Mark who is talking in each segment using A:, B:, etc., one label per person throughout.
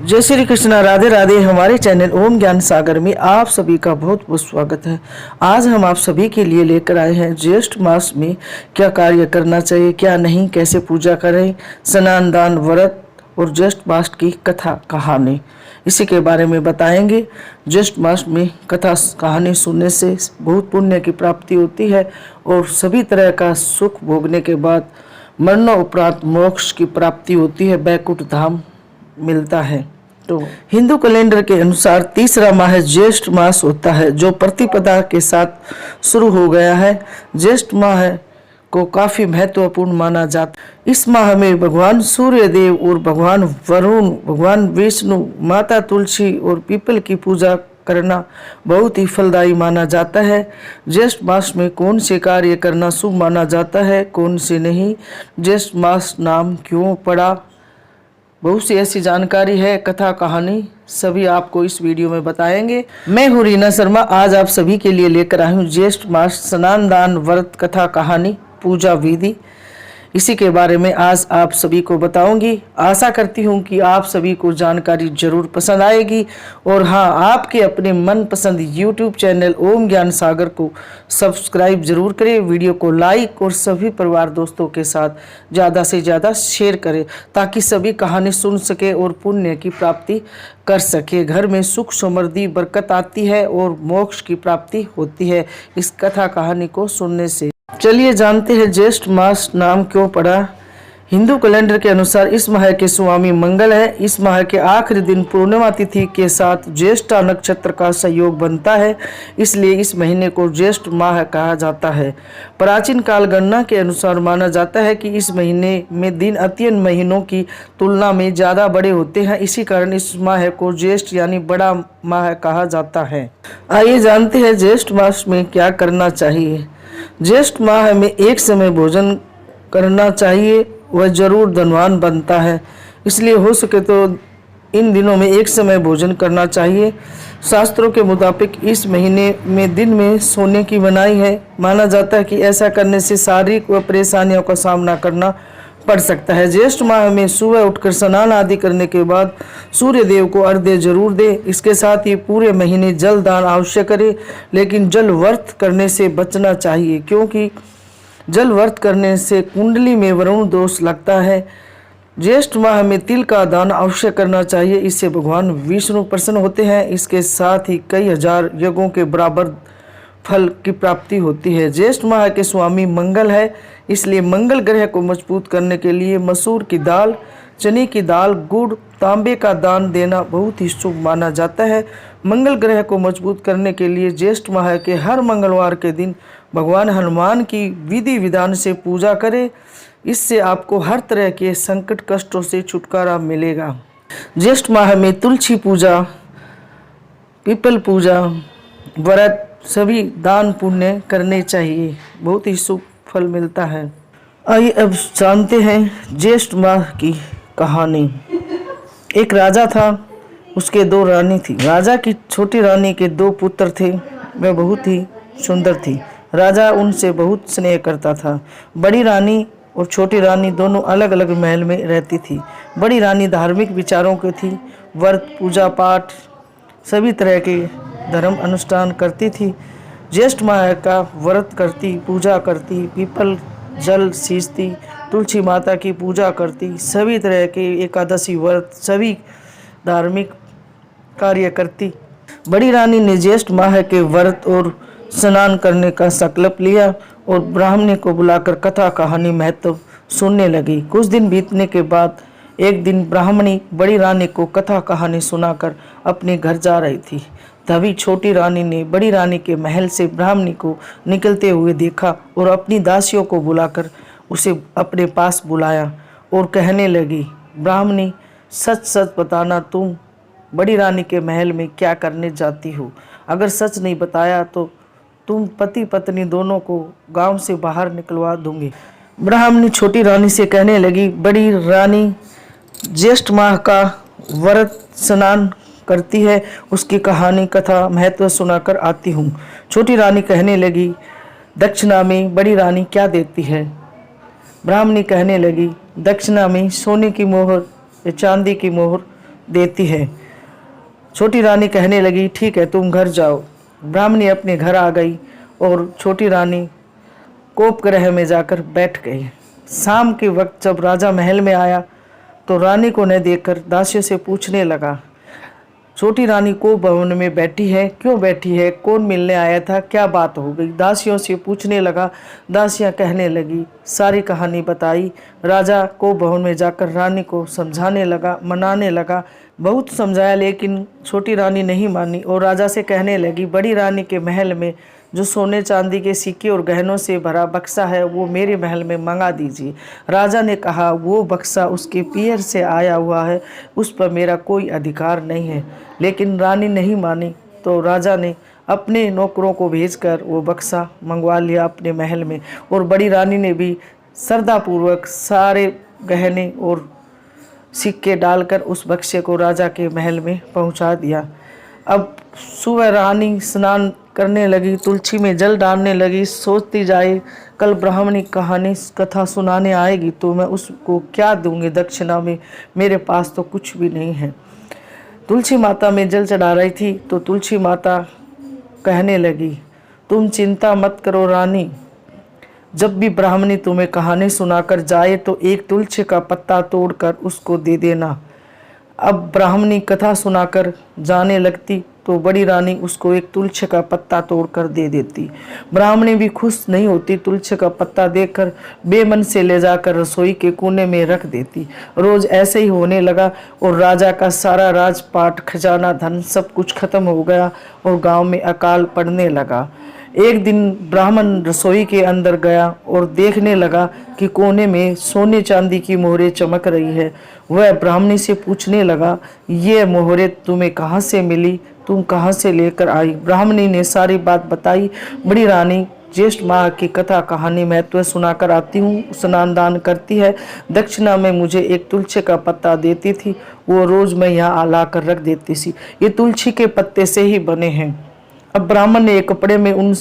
A: जय श्री कृष्णा, राधे राधे। हमारे चैनल ओम ज्ञान सागर में आप सभी का बहुत बहुत स्वागत है। आज हम आप सभी के लिए लेकर आए हैं ज्येष्ठ मास में क्या कार्य करना चाहिए, क्या नहीं, कैसे पूजा करें, स्नान दान व्रत और ज्येष्ठ मास की कथा कहानी, इसी के बारे में बताएंगे। ज्येष्ठ मास में कथा कहानी सुनने से बहुत पुण्य की प्राप्ति होती है और सभी तरह का सुख भोगने के बाद मरणोपरांत मोक्ष की प्राप्ति होती है, बैकुंठ धाम मिलता है। तो हिंदू कैलेंडर के अनुसार तीसरा माह ज्येष्ठ मास होता है, जो प्रतिपदा के साथ शुरू हो गया है। ज्येष्ठ माह को काफी महत्वपूर्ण माना जाता है। इस माह में भगवान सूर्य देव और भगवान वरुण, भगवान विष्णु, माता तुलसी और पीपल की पूजा करना बहुत ही फलदायी माना जाता है। ज्येष्ठ मास में कौन से कार्य करना शुभ माना जाता है, कौन से नहीं, ज्येष्ठ मास नाम क्यों पड़ा, बहुत सी ऐसी जानकारी है, कथा कहानी सभी आपको इस वीडियो में बताएंगे। मैं हूँ रीना शर्मा। आज आप सभी के लिए लेकर आई हूँ ज्येष्ठ मास स्नान दान व्रत कथा कहानी पूजा विधि, इसी के बारे में आज आप सभी को बताऊंगी। आशा करती हूँ कि आप सभी को जानकारी जरूर पसंद आएगी और हाँ, आपके अपने मनपसंद YouTube चैनल ओम ज्ञान सागर को सब्सक्राइब जरूर करें, वीडियो को लाइक और सभी परिवार दोस्तों के साथ ज़्यादा से ज़्यादा शेयर करें ताकि सभी कहानी सुन सके और पुण्य की प्राप्ति कर सके। घर में सुख समृद्धि बरकत आती है और मोक्ष की प्राप्ति होती है इस कथा कहानी को सुनने से। चलिए जानते हैं ज्येष्ठ मास नाम क्यों पड़ा। हिंदू कैलेंडर के अनुसार इस माह के स्वामी मंगल है। इस माह के आखिरी दिन पूर्णिमा तिथि के साथ ज्येष्ठा नक्षत्र का संयोग बनता है, इसलिए इस महीने को ज्येष्ठ माह कहा जाता है। प्राचीन काल गणना के अनुसार माना जाता है कि इस महीने में दिन अन्य महीनों की तुलना में ज़्यादा बड़े होते हैं, इसी कारण इस माह को ज्येष्ठ यानी बड़ा माह कहा जाता है। आइए जानते हैं ज्येष्ठ मास में क्या करना चाहिए। ज्येष्ठ माह में एक समय भोजन करना चाहिए, वह जरूर धनवान बनता है, इसलिए हो सके तो इन दिनों में एक समय भोजन करना चाहिए। शास्त्रों के मुताबिक इस महीने में दिन में सोने की मनाही है। माना जाता है कि ऐसा करने से शारीरिक व परेशानियों का सामना करना पड़ सकता है। ज्येष्ठ माह में सुबह उठकर स्नान आदि करने के बाद सूर्य देव को अर्घ्य जरूर दे। इसके साथ ही पूरे महीने जल दान अवश्य करे, लेकिन जल व्यर्थ करने से बचना चाहिए, क्योंकि जल व्यर्थ करने से कुंडली में वरुण दोष लगता है। ज्येष्ठ माह में तिल का दान अवश्य करना चाहिए, इससे भगवान विष्णु प्रसन्न होते हैं। इसके साथ ही कई हजार यज्ञों के बराबर फल की प्राप्ति होती है। ज्येष्ठ माह के स्वामी मंगल है, इसलिए मंगल ग्रह को मजबूत करने के लिए मसूर की दाल, चने की दाल, गुड़, तांबे का दान देना बहुत ही शुभ माना जाता है। मंगल ग्रह को मजबूत करने के लिए ज्येष्ठ माह के हर मंगलवार के दिन भगवान हनुमान की विधि विधान से पूजा करें, इससे आपको हर तरह के संकट कष्टों से छुटकारा मिलेगा। ज्येष्ठ माह में तुलसी पूजा, पीपल पूजा, व्रत सभी दान पुण्य करने चाहिए, बहुत ही शुभ फल मिलता है। आइए अब जानते हैं ज्येष्ठ माह की कहानी। एक राजा था, उसके दो रानी थी। राजा की छोटी रानी के दो पुत्र थे, वे बहुत ही सुंदर थी। राजा उनसे बहुत स्नेह करता था। बड़ी रानी और छोटी रानी दोनों अलग अलग महल में रहती थी। बड़ी रानी धार्मिक विचारों की थी, व्रत पूजा पाठ सभी तरह के धर्म अनुष्ठान करती थी। ज्येष्ठ माह का व्रत करती, पूजा करती, पीपल जल सींचती, तुलसी माता की पूजा करती, सभी तरह के एकादशी व्रत सभी धार्मिक कार्य करती। बड़ी रानी ने ज्येष्ठ माह के व्रत और स्नान करने का संकल्प लिया और ब्राह्मणी को बुलाकर कथा कहानी महत्व सुनने लगी। कुछ दिन बीतने के बाद एक दिन ब्राह्मणी बड़ी रानी को कथा कहानी सुनाकर अपने घर जा रही थी। तभी छोटी रानी ने बड़ी रानी के महल से ब्राह्मणी को निकलते हुए देखा और अपनी दासियों को बुलाकर उसे अपने पास बुलाया और कहने लगी, ब्राह्मणी सच सच बताना, तुम बड़ी रानी के महल में क्या करने जाती हो? अगर सच नहीं बताया तो तुम पति पत्नी दोनों को गांव से बाहर निकलवा दूंगी। ब्राह्मणी छोटी रानी से कहने लगी, बड़ी रानी ज्येष्ठ माह का व्रत स्नान करती है, उसकी कहानी कथा महत्व सुनाकर आती हूँ। छोटी रानी कहने लगी, दक्षिणा में बड़ी रानी क्या देती है? ब्राह्मणी कहने लगी, दक्षिणा में सोने की मोहर या चांदी की मोहर देती है। छोटी रानी कहने लगी, ठीक है तुम घर जाओ। ब्राह्मणी अपने घर आ गई और छोटी रानी कोप ग्रह में जाकर बैठ गई। शाम के वक्त जब राजा महल में आया तो रानी को न देखकर दासियों से पूछने लगा, छोटी रानी को भवन में बैठी है, क्यों बैठी है, कौन मिलने आया था, क्या बात हो गई। दासियों से पूछने लगा। दासियां कहने लगी, सारी कहानी बताई। राजा को भवन में जाकर रानी को समझाने लगा, मनाने लगा। बहुत समझाया लेकिन छोटी रानी नहीं मानी और राजा से कहने लगी, बड़ी रानी के महल में जो सोने चांदी के सिक्के और गहनों से भरा बक्सा है वो मेरे महल में मंगा दीजिए। राजा ने कहा, वो बक्सा उसके पियर से आया हुआ है, उस पर मेरा कोई अधिकार नहीं है। लेकिन रानी नहीं मानी तो राजा ने अपने नौकरों को भेजकर वो बक्सा मंगवा लिया अपने महल में और बड़ी रानी ने भी श्रद्धापूर्वक सारे गहने और सिक्के डालकर उस बक्से को राजा के महल में पहुंचा दिया। अब सुबह रानी स्नान करने लगी, तुलसी में जल डालने लगी, सोचती जाए कल ब्राह्मणी कहानी कथा सुनाने आएगी तो मैं उसको क्या दूंगी दक्षिणा में, मेरे पास तो कुछ भी नहीं है। तुलसी माता में जल चढ़ा रही थी तो तुलसी माता कहने लगी, तुम चिंता मत करो रानी, जब भी ब्राह्मणी तुम्हें कहानी सुनाकर जाए तो एक तुलसी का पत्ता तोड़कर उसको दे देना। अब ब्राह्मणी कथा सुनाकर जाने लगती तो बड़ी रानी उसको एक तुलसी का पत्ता तोड़कर दे देती। ब्राह्मणी भी खुश नहीं होती, तुलसी का पत्ता देकर बेमन से ले जाकर रसोई के कोने में रख देती। रोज ऐसे ही होने लगा और राजा का सारा राजपाट, खजाना, धन सब कुछ खत्म हो गया और गांव में अकाल पड़ने लगा। एक दिन ब्राह्मण रसोई के अंदर गया और देखने लगा कि कोने में सोने चांदी की मोहरें चमक रही है। वह ब्राह्मणी से पूछने लगा, ये मोहरें तुम्हें कहाँ से मिली, तुम कहाँ से लेकर आई। ब्राह्मणी ने सारी बात बताई। बड़ी रानी ज्येष्ठ माह की कथा कहानी महत्व सुनाकर आती हूँ, स्नान दान करती है, दक्षिणा में मुझे एक तुलसी का पत्ता देती थी, वो रोज मैं यहाँ ला कर रख देती थी। ये तुलसी के पत्ते से ही बने हैं। अब ब्राह्मण ने एक कपड़े में उन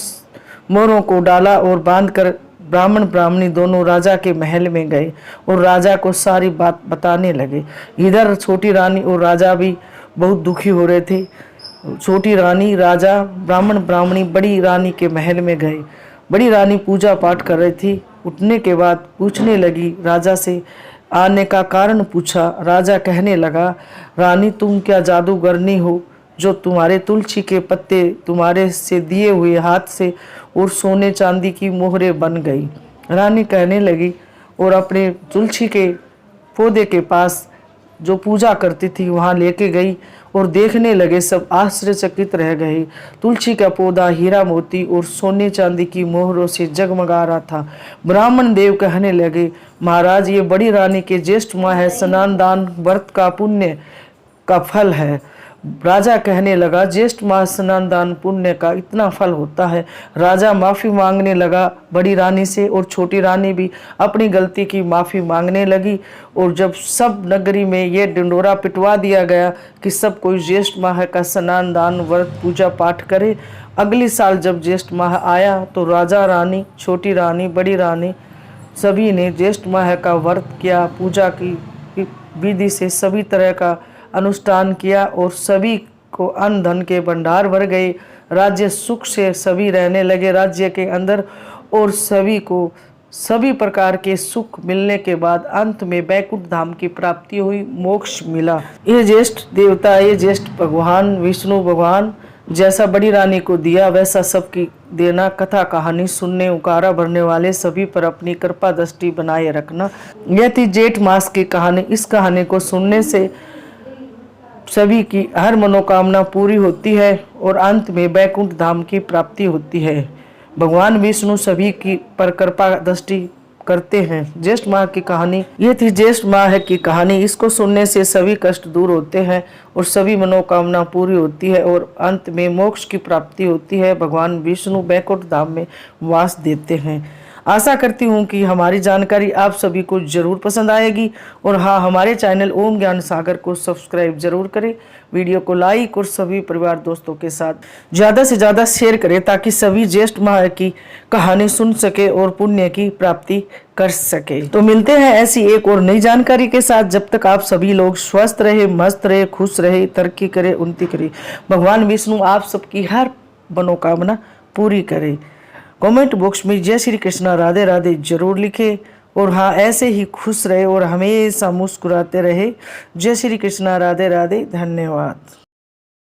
A: मोरों को डाला और बांधकर ब्राह्मण ब्राह्मणी दोनों राजा के महल में गए और राजा को सारी बात बताने लगे। इधर छोटी रानी और राजा भी बहुत दुखी हो रहे थे। छोटी रानी, राजा, ब्राह्मण ब्राह्मणी बड़ी रानी के महल में गए। बड़ी रानी पूजा पाठ कर रही थी। उठने के बाद पूछने लगी राजा से, आने का कारण पूछा। राजा कहने लगा, रानी तुम क्या जादूगरनी हो जो तुम्हारे तुलसी के पत्ते तुम्हारे से दिए हुए हाथ से और सोने चांदी की मोहरें बन गई। रानी कहने लगी और अपने तुलसी के पौधे के पास जो पूजा करती थी वहाँ लेके गई और देखने लगे, सब आश्चर्यचकित रह गए। तुलसी का पौधा हीरा मोती और सोने चांदी की मोहरों से जगमगा रहा था। ब्राह्मण देव कहने लगे, महाराज ये बड़ी रानी के ज्येष्ठ माह है, स्नान दान व्रत का पुण्य का फल है। राजा कहने लगा, ज्येष्ठ माह स्नान दान पुण्य का इतना फल होता है। राजा माफ़ी मांगने लगा बड़ी रानी से और छोटी रानी भी अपनी गलती की माफ़ी मांगने लगी। और जब सब नगरी में ये ढिंडोरा पिटवा दिया गया कि सब कोई ज्येष्ठ माह का स्नान दान व्रत पूजा पाठ करे। अगले साल जब ज्येष्ठ माह आया तो राजा, रानी, छोटी रानी, बड़ी रानी सभी ने ज्येष्ठ माह का व्रत किया, पूजा की विधि से सभी तरह का अनुष्ठान किया और सभी को अन्न धन के भंडार भर गए। राज्य सुख से सभी रहने लगे राज्य के अंदर और सभी को सभी प्रकार के सुख मिलने के बाद अंत में बैकुंठ धाम की प्राप्ति हुई, मोक्ष मिला। ये ज्येष्ठ देवता, ये ज्येष्ठ भगवान विष्णु भगवान जैसा बड़ी रानी को दिया वैसा सबकी देना। कथा कहानी सुनने, उकारा भरने वाले सभी पर अपनी कृपा दृष्टि बनाए रखना। यह थी जेठ मास की कहानी। इस कहानी को सुनने से सभी की हर मनोकामना पूरी होती है और अंत में बैकुंठ धाम की प्राप्ति होती है। भगवान विष्णु सभी की पर कृपा दृष्टि करते हैं। ज्येष्ठ माह की कहानी ये थी। ज्येष्ठ माह की कहानी, इसको सुनने से सभी कष्ट दूर होते हैं और सभी मनोकामना पूरी होती है और अंत में मोक्ष की प्राप्ति होती है। भगवान विष्णु बैकुंठ धाम में वास देते हैं। आशा करती हूँ कि हमारी जानकारी आप सभी को जरूर पसंद आएगी। और हाँ, हमारे चैनल ओम ज्ञान सागर को सब्सक्राइब जरूर करें, वीडियो को लाइक और सभी परिवार दोस्तों के साथ ज़्यादा से ज़्यादा शेयर करें ताकि सभी ज्येष्ठ माह की कहानी सुन सके और पुण्य की प्राप्ति कर सके। तो मिलते हैं ऐसी एक और नई जानकारी के साथ। जब तक आप सभी लोग स्वस्थ रहे, मस्त रहे, खुश रहे, तरक्की करे, उन्नति करे। भगवान विष्णु आप सबकी हर मनोकामना पूरी करे। कमेंट बॉक्स में जय श्री कृष्णा राधे राधे जरूर लिखें। और हाँ, ऐसे ही खुश रहे और हमेशा मुस्कुराते रहे। जय श्री कृष्णा राधे राधे। धन्यवाद।